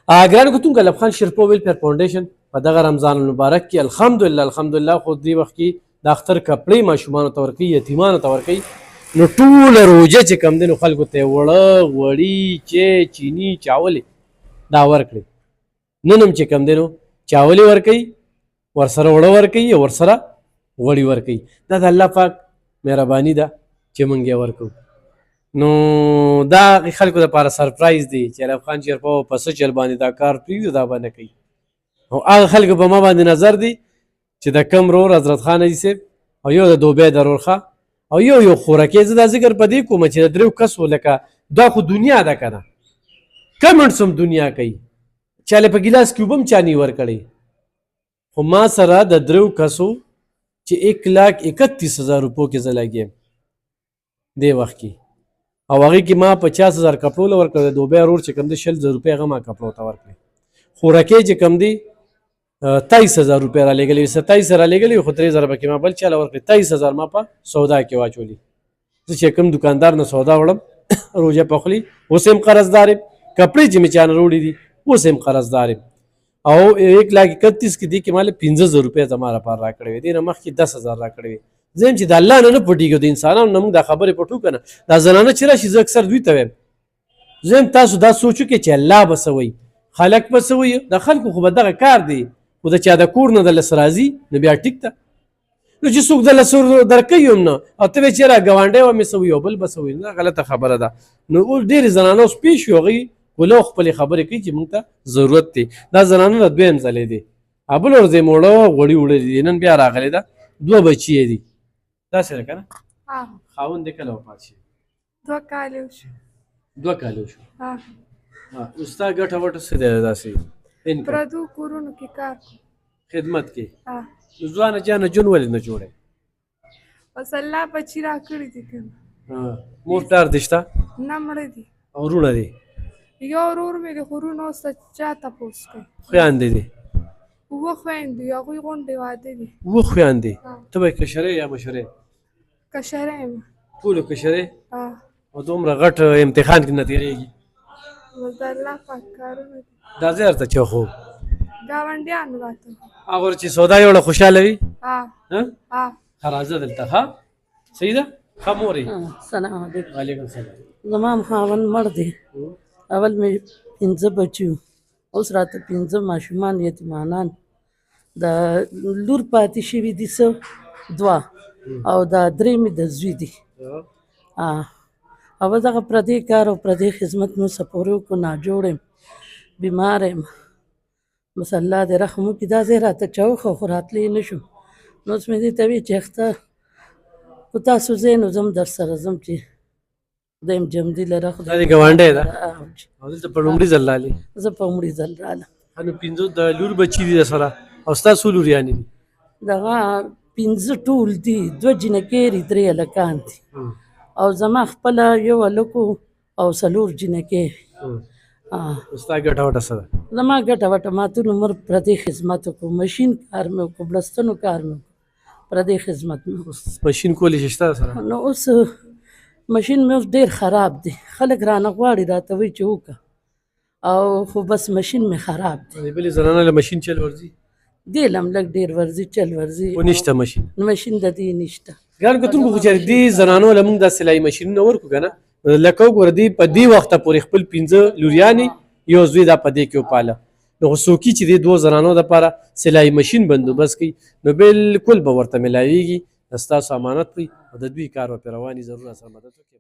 ګران کتونکو لب خان شیرپو ویلفیر فاونډیشن په دغه رمضان المبارک کې الحمدلله خو دې وخت کې د اختر کپړې ماشومانو ته ورکوي، یتیمانو ته ورکوي. نو ټوله روژه چې کم دی نو خلکو ته یې وړه غوړي چیني چاولې دا ورکړي. نن هم چې کم دی نو چاولې ورکوي، ورسره وړه ورکوي او ورسره غوړي ورکوي. دا د الله پاک مهرباني ده چې موږ یې ورکوو. نو دا خلکو دپاره سرپرایز دی چې الف خان شیرپو په څه چل باندې دا کار پرېږدي دا به نه کوي. او هغه خلکو په ما باندې نظر دی چې د کم رور حضرت خان حاجي صاحب او یو د دوبۍ درور ښه او یو خورکې. زه دا ذکر په دې کوم چې د دریو کسو لکه دا خو دنیا ده که نه، کمنټس هم دنیا کوي، چاله په ګیلاس کې اوبه هم چا نه ورکړی. خو ما سره د دریو کسو چې 1,31,000 روپو کې زه لګیم دې وخت کې، او هغې کې ما 50,000 کپړو له ورکړی. د دوبۍ رور چې کوم دی 20,000 روپۍ هغه ما کپړو ته ورکړی. خورکې چې کوم دی 23,000 روپۍ را لېږلې وي، 27 را لېږلې وي، خو 3,000 پکې ما بل چاله ورکړې. 23,000 ما په سودا کې واچولي. زه چې کوم دکاندار نه سودا وړم روژه پخلي اوس هم قرضدار یم، کپړې چې مې چا نه راوړي دي اوس هم قرضدار یم. او 1,31,000 کې دي کې ما له 15,000 روپۍ زما لپاره را کړې وې، دې نه مخکې 10,000 را کړې وې. زه یم چې د الله نه پټېږو، د انسانانو نه موږ دا خبرې پټو که نه. دا زنانه چې راشي زه اکثر دوی ته وایم، زه یم تاسو دا سوچ وکړئ چې الله به څه وایي، خلک به څه وایي. د خلکو خو به دغه کار دی، خو د چا د کور نه د لس راځي نو بیا ټیک ده. نو چې څوک د لس درکوي هم نه او ته وایې چېرې ګاونډی وه مې څه وایي او بل به څه وایي، دا غلطه خبره ده. نو اوس ډېرې زنانه اوس پېښ وي، هغوی ولو خپلې خبرې کوي چې موږ ته ضرورت دی. دا زنانه د دویم ځلې دی، بل ورځ یې موړه غوړي وړلي دي، نن بیا راغلې ده، 2 بچي یې دي. داسې ده که نه؟ خاوند دې کله وفات شي؟ 2 کاله وشو. 2 کاله وشو. اوس ستا ګټه وټه څه دی داسې پردو کورونو کې کار خدمت کې؟ نو ځوانه جانه جون ولې نه جوړی؟ بس الله بچي را کړي دي که نه. مور پلار دې شته؟ نه مړه دي. او وروڼه دي؟ یو ورور مې د وروڼو اوس چا تپوس کوي. خویندې دي؟ 2 خویندې، هغوی غونډې واده دي. 2 خویندې؟ ته به یې کشرې یا مشرې؟ کشره یم. ټولو کشرې؟ او دومره غټ امتحان کې نه تېرېږي؟ بس د الله پاک کارونه دي. دا ځای ورته چا خوب ګاونډیانو راته هغه چې سودا یې وړه خوشحاله وي؟ ښه راځه دلته. ښه صحیح ده؟ ښه مورې. سلام علیکم. وعلیکم سلام. زما خاوند مړ دی، اول مې 5 بچي وو، اوس راته 5 ماشومان یتیمانان. د لور پاتې شوي دي څه 2 او دا 3 مې د زوی دي. او دغه پردی کار او پردی خدمت مو سپورې وکړو، ناجوړ یم، بیمار یم. بس الله دې رحم وکړي. دا ځای راته چا وښه خو راتلی نه شم. نو اوس مې دې ته ویل چې اخته خو تاسو ځئ نو زه هم در سره ځم چې خدای م جمدي لره. دا دې ګاونډی ده او دلته په لومړي ځل رالې؟ زه په لومړي ځل رالم. نو 5 د لور بچي دي درسره او ستا څو لوریانې دي؟ دغه 5 ټول دي، 2 جنکۍ دي، 3 هلکان دي. او زما خپله یو هلک او 4 جنکۍ. ستا ګټه وټه څه ده؟ زما ګټه وټه ما ټول عمر پردی خدمت وکړو، مشین کار مې وکړو، بلستنو کار مې وکړو، پردی خدمت مې وکړو. مشین کولی شي شته سره؟ نو اوس مشین مې اوس ډېر خراب دی، خلک رانه غواړي راته وایي چې وکړه، او خو بس مشین مې خراب دی. بلې زنانه له مشین چل ورځي؟ دې له هم لږ ډېر ورځي، چل ورځي، خو نشته مشین. مشین د دې نشته. ګران کتونکو خو چې دې زنانو له موږ دا سلایي مشینونه ورکړو که نه، لکه وګوره دې په دې وخته پورې خپل 5 لوریانې یو زوی دا په دې کې وپاله. نو خو څوکي چې دې 2 زنانو دپاره سلایي مشین بندوبست کوي نو بالکل به ورته میلاویږي. ستاسو امانت وي او د دوی کار به پرې رواني، ضرور سره مدد وکړي.